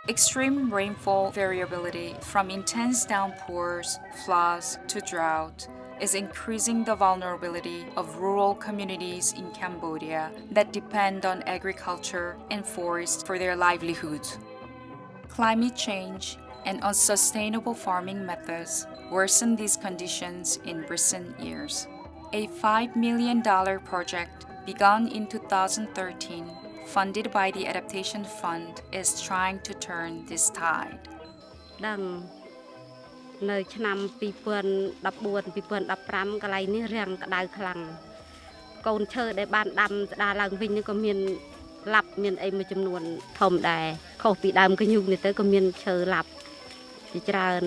Extreme rainfall variability, from intense downpours, floods, to drought, is increasing the vulnerability of rural communities in Cambodia that depend on agriculture and forests for their livelihoods. Climate change and unsustainable farming methods worsened these conditions in recent years. A $5 million project begun in 2013, funded by the Adaptation Fund, is trying to turn this tide. ដឹងនៅឆ្នាំ2014-2015កន្លែងនេះរាំងក្តៅខ្លាំងកូនឈើដែលបានដាំស្ដារឡើងវិញនេះក៏មានឡាប់មានអីមួយចំនួនធំដែរខុសពីដើមកញ្ញុកនេះទៅក៏មានឈើឡាប់ជាច្រើន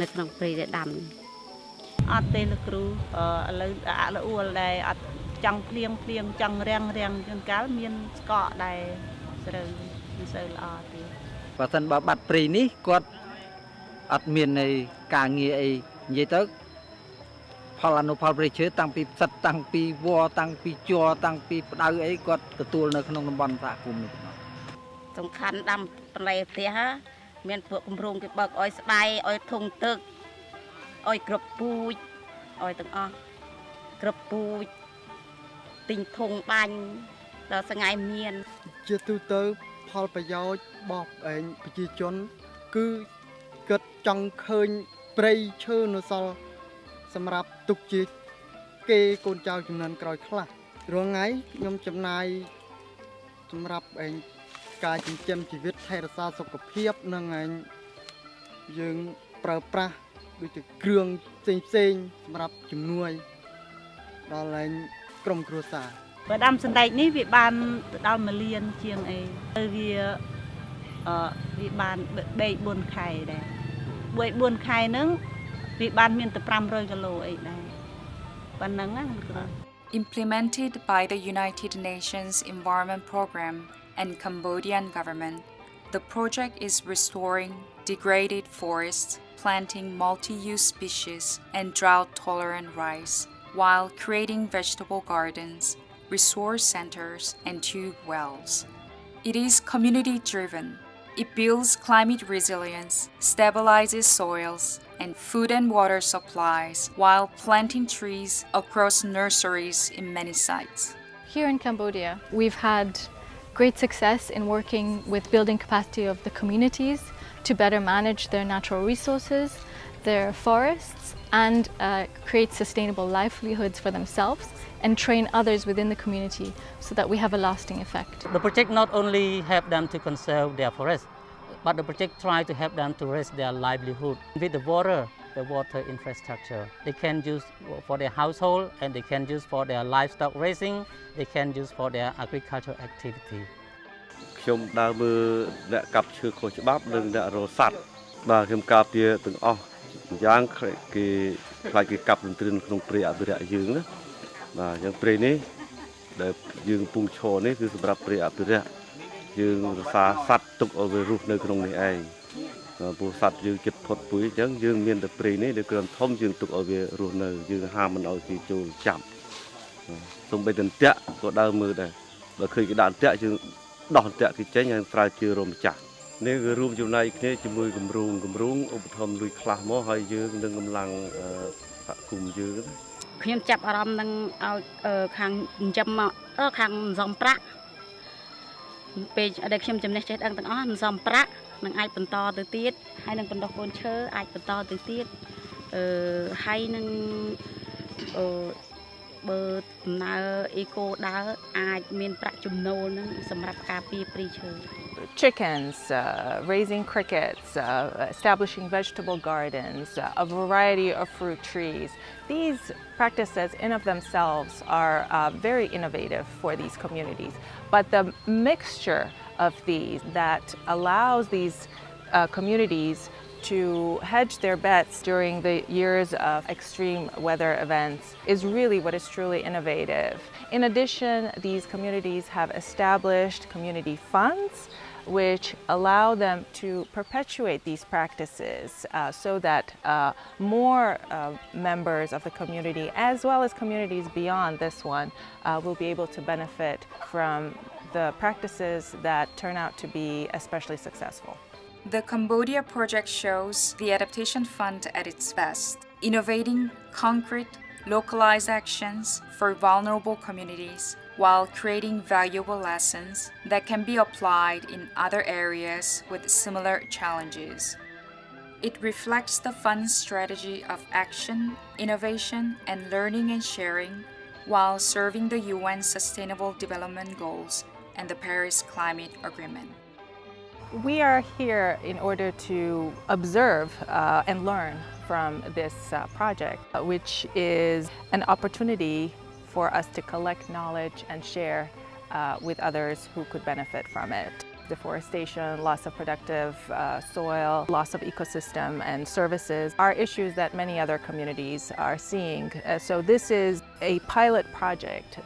នៅក្នុងព្រៃដែលដាំអត់ទេលោកគ្រូឥឡូវអាក់ល្អួលដែរអត់ចង់ភ្លៀងចង់រាំងជួនកាលមានស្កកដែរស្រូវមិនសូវល្អទេបើសិនបើបាត់ព្រៃនេះគាត់អត់មាននៃការងារអីនិយាយទៅផលអនុផលព្រៃឈើតាំងពីផ្សិតតាំងពីវល្លិតាំងពីជ័រតាំងពីផ្ដៅអីគាត់ទទួលនៅក្នុងតំបន់សហគមន៍នេះសំខាន់ដាំបន្លែផ្ទះមានពួកគម្រោងគេបើកឲ្យស្ដាយឲ្យធុងទឹកឲ្យគ្រប់ពូជឲ្យទាំងអស់គ្រប់ពូជទិញធុងបាញ់ដល់ថ្ងៃមានជាទូទៅផលប្រយោជន៍របស់ឯងប្រជាជនគឺគិតចង់ឃើញព្រៃឈើនៅសល់សម្រាប់ទុកជាគេកូនចៅចំនួនក្រោយខ្លះរាល់ថ្ងៃខ្ញុំចំណាយសម្រាប់ឯងការចិញ្ចឹមជីវិតថែរក្សាសុខភាពនិងឯងយើងប្រើប្រាស់ដូចជាគ្រឿងផ្សេងសម្រាប់ជំនួយដល់ឯងក្រុមគ្រួសារបើដាំសណ្តែកនេះវាបានទៅដល់1លានជាងអីទៅវាបាន3 4ខែដែរ4ខែហ្នឹងវាបានមានតែ500គីឡូអីដែរប៉ុណ្ណឹងណាគ្រូ Implemented by the United Nations Environment Program and Cambodian government, the project is restoring degraded forests, planting multi-use species and drought-tolerant rice, while creating vegetable gardens, resource centers, and tube wells. It is community-driven. It builds climate resilience, stabilizes soils, and food and water supplies while planting trees across nurseries in many sites. Here in Cambodia, we've had great success in working with building capacity of the communities to better manage their natural resources, their forests, and create sustainable livelihoods for themselves and train others within the community so that we have a lasting effect. The project not only help them to conserve their forest, but the project try to help them to raise their livelihood with the water infrastructure. They can use for their household and they can use for their livestock raising, they can use for their agricultural activity. ខ្ញុំដើរមើលអ្នកកាប់ឈើខុសច្បាប់និងអ្នករស័តបាទខ្ញុំការពារទាំងអស់យ៉ាងគេខ្លាចគេកាប់ទន្ទ្រានក្នុងព្រៃអភិរក្សយើងណាបាទអញ្ចឹងព្រៃនេះដែលយើងកំពុងឈរនេះគឺសម្រាប់ព្រៃអភិរក្សយើងរក្សាសត្វទុកឲ្យវារស់នៅក្នុងនេះឯងព្រោះសត្វយើងជិតផុតពូជអញ្ចឹងយើងមានតែព្រៃនេះដែលគ្រាន់ធំយើងទុកឲ្យវារស់នៅយើងហាមមិនឲ្យគេចូលចាប់សូម្បីតែអន្ទាក់ក៏ដើរមើលដែរបើឃើញគេដាក់អន្ទាក់យើងដោះអន្ទាក់គេចេញហើយស្រាវជ្រាវរកម្ចាស់នេះគឺរួមចំណែកគ្នាជាមួយគម្រោងឧបត្ថម្ភលុយខ្លះមកហើយយើងនឹងកម្លាំងសហគមន៍យើងខ្ញុំចាប់អារម្មណ៍នឹងឲ្យខាងចិញ្ចឹមមកខាងសំប្រាក់ពេលដែលខ្ញុំចំណេះចេះដឹងទាំងអស់សំប្រាក់នឹងអាចបន្តទៅទៀតហើយនឹងបណ្ដុះកូនឈើអាចបន្តទៅទៀតហើយនឹងបើដំណើរអេកូដើរអាចមានប្រាក់ចំណូលនឹងសម្រាប់ការពារព្រៃឈើ Chickens, raising crickets, establishing vegetable gardens, a variety of fruit trees. These practices in of themselves are very innovative for these communities, but the mixture of these that allows these communities to hedge their bets during the years of extreme weather events is really what is truly innovative. In addition, these communities have established community funds which allow them to perpetuate these practices so that more members of the community as well as communities beyond this one will be able to benefit from the practices that turn out to be especially successful. The Cambodia project shows the Adaptation Fund at its best, innovating concrete, localized actions for vulnerable communities while creating valuable lessons that can be applied in other areas with similar challenges. It reflects the fund's strategy of action, innovation, and learning and sharing while serving the UN Sustainable Development Goals and the Paris Climate Agreement. We are here in order to observe and learn from this project, which is an opportunity for us to collect knowledge and share with others who could benefit from it. Deforestation, loss of productive soil, loss of ecosystem and services are issues that many other communities are seeing. So this is a pilot project.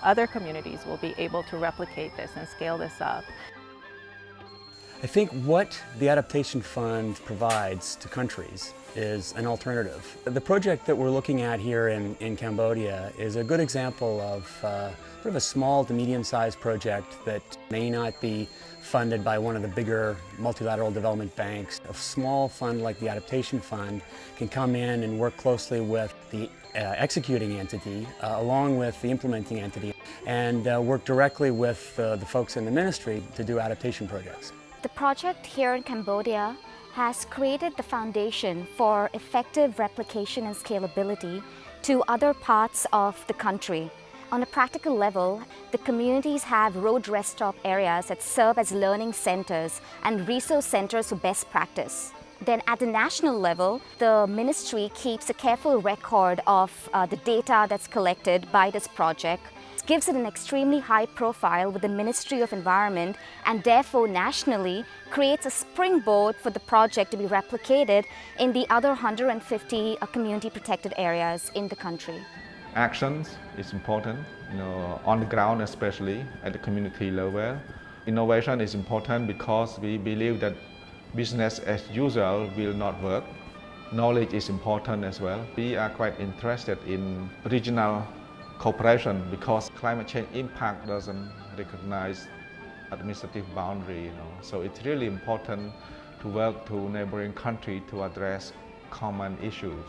Other communities will be able to replicate this and scale this up. I think what the Adaptation Fund provides to countries is an alternative. The project that we're looking at here in Cambodia is a good example of sort of a small to medium-sized project that may not be funded by one of the bigger multilateral development banks. A small fund like the Adaptation Fund can come in and work closely with the executing entity along with the implementing entity and work directly with the folks in the ministry to do adaptation projects. The project here in Cambodia has created the foundation for effective replication and scalability to other parts of the country. On a practical level, the communities have road rest stop areas that serve as learning centers and resource centers for best practice. Then at the national level, the ministry keeps a careful record of the data that's collected by this project. It gives it an extremely high profile with the Ministry of Environment and therefore nationally creates a springboard for the project to be replicated in the other 150 community protected areas in the country. Actions is important, on the ground especially at the community level. Innovation is important because we believe that business as usual will not work. Knowledge is important as well. We are quite interested in regional cooperation because climate change impact doesn't recognize administrative boundary, So it's really important to work to neighboring countries to address common issues.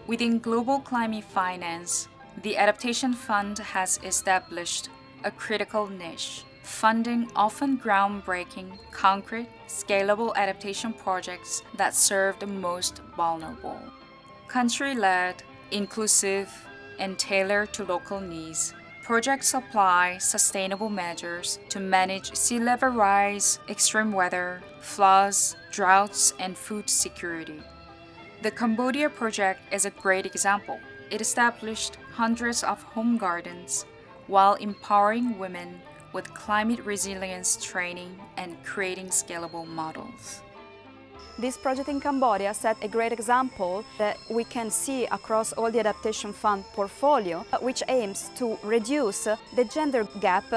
Within global climate finance, the Adaptation Fund has established a critical niche, funding often groundbreaking, concrete, scalable adaptation projects that serve the most vulnerable. Country-led, inclusive, and tailored to local needs, projects apply sustainable measures to manage sea level rise, extreme weather, floods, droughts, and food security. The Cambodia project is a great example. It established hundreds of home gardens while empowering women with climate resilience training and creating scalable models. This project in Cambodia set a great example that we can see across all the Adaptation Fund portfolio, which aims to reduce the gender gap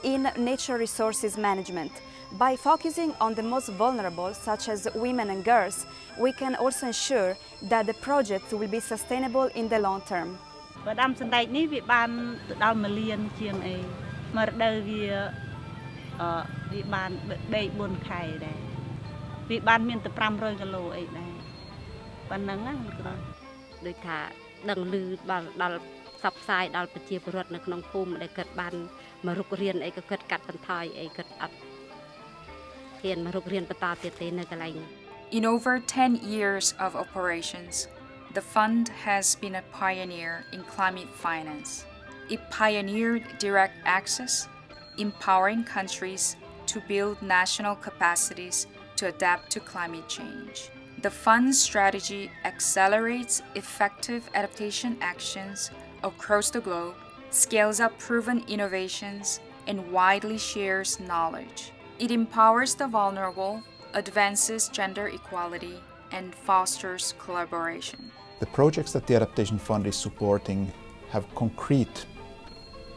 in nature resources management. By focusing on the most vulnerable, such as women and girls, we can also ensure that the project will be sustainable in the long term. បើដាំសណ្តែកនេះវាបានទៅដល់1លានជាងអីមួយរដូវវាបានដេក4ខែដែរវាបានមានទៅ500គីឡូអីដែរប៉ុណ្ណឹងណាដូចថាដឹងឮដល់ផ្សព្វផ្សាយដល់ប្រជាពលរដ្ឋនៅក្នុងភូមិដែលគាត់បានមករុករៀនអីក៏គាត់កាត់បន្ថយអីគាត់អត់ហ៊ានមករុករៀនបន្តទៀតទេនៅកន្លែង In over 10 years of operations, the fund has been a pioneer in climate finance. It pioneered direct access, empowering countries to build national capacities to adapt to climate change. The fund's strategy accelerates effective adaptation actions across the globe, scales up proven innovations, and widely shares knowledge. It empowers the vulnerable, advances gender equality, and fosters collaboration. The projects that the Adaptation Fund is supporting have concrete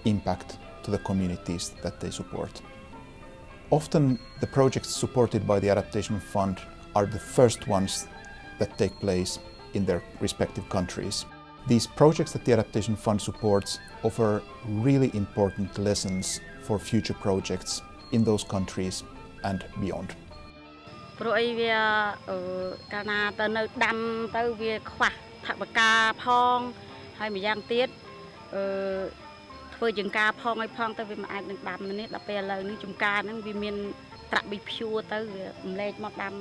impact to the communities that they support. Often the projects supported by the Adaptation Fund are the first ones that take place in their respective countries. These projects that the Adaptation Fund supports offer really important lessons for future projects in those countries and beyond. ព្រោះអីវាកាលណាទៅនៅដាំទៅវាខ្វះថវិកាផងហើយម្យ៉ាងទៀតធ្វើចង្ការផងឲ្យផងទៅវាមិនអាចនឹងដាំនេះដល់ពេលឥឡូវនេះចំការហ្នឹងវាមានត្រាក់ប៊ីភួរទៅវារំលែកមកដាំ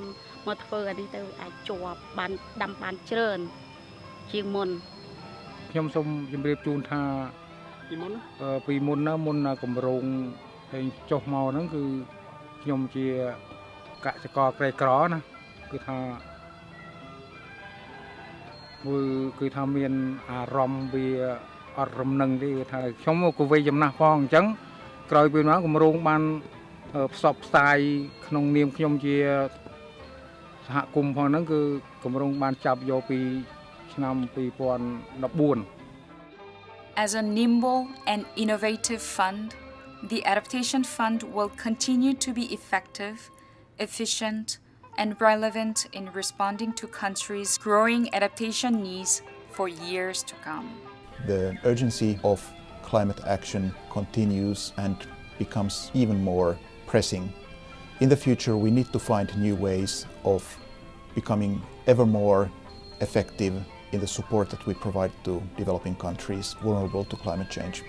មកធ្វើអានេះទៅអាចជាប់បានដាំបានច្រើនជាងមុន ខ្ញុំសូមជម្រាបជូនថាពីមុនណាមុនគម្រោងហើយចុះមកហ្នឹងគឺខ្ញុំជាកសិករក្រីក្រណាគឺថាមានអារម្មណ៍វាអត់រំនឹងទេថាខ្ញុំក៏វ័យចំណាស់ផងអញ្ចឹងក្រោយពីនោះគម្រោងបានផ្សព្វផ្សាយក្នុងនាមខ្ញុំជាសហគមន៍ផងហ្នឹងគឺគម្រោងបានចាប់យកពីឆ្នាំ 2014 As a nimble and innovative fund, the Adaptation Fund will continue to be effective, efficient, and relevant in responding to countries' growing adaptation needs for years to come. The urgency of climate action continues and becomes even more pressing. In the future, we need to find new ways of becoming ever more effective in the support that we provide to developing countries vulnerable to climate change.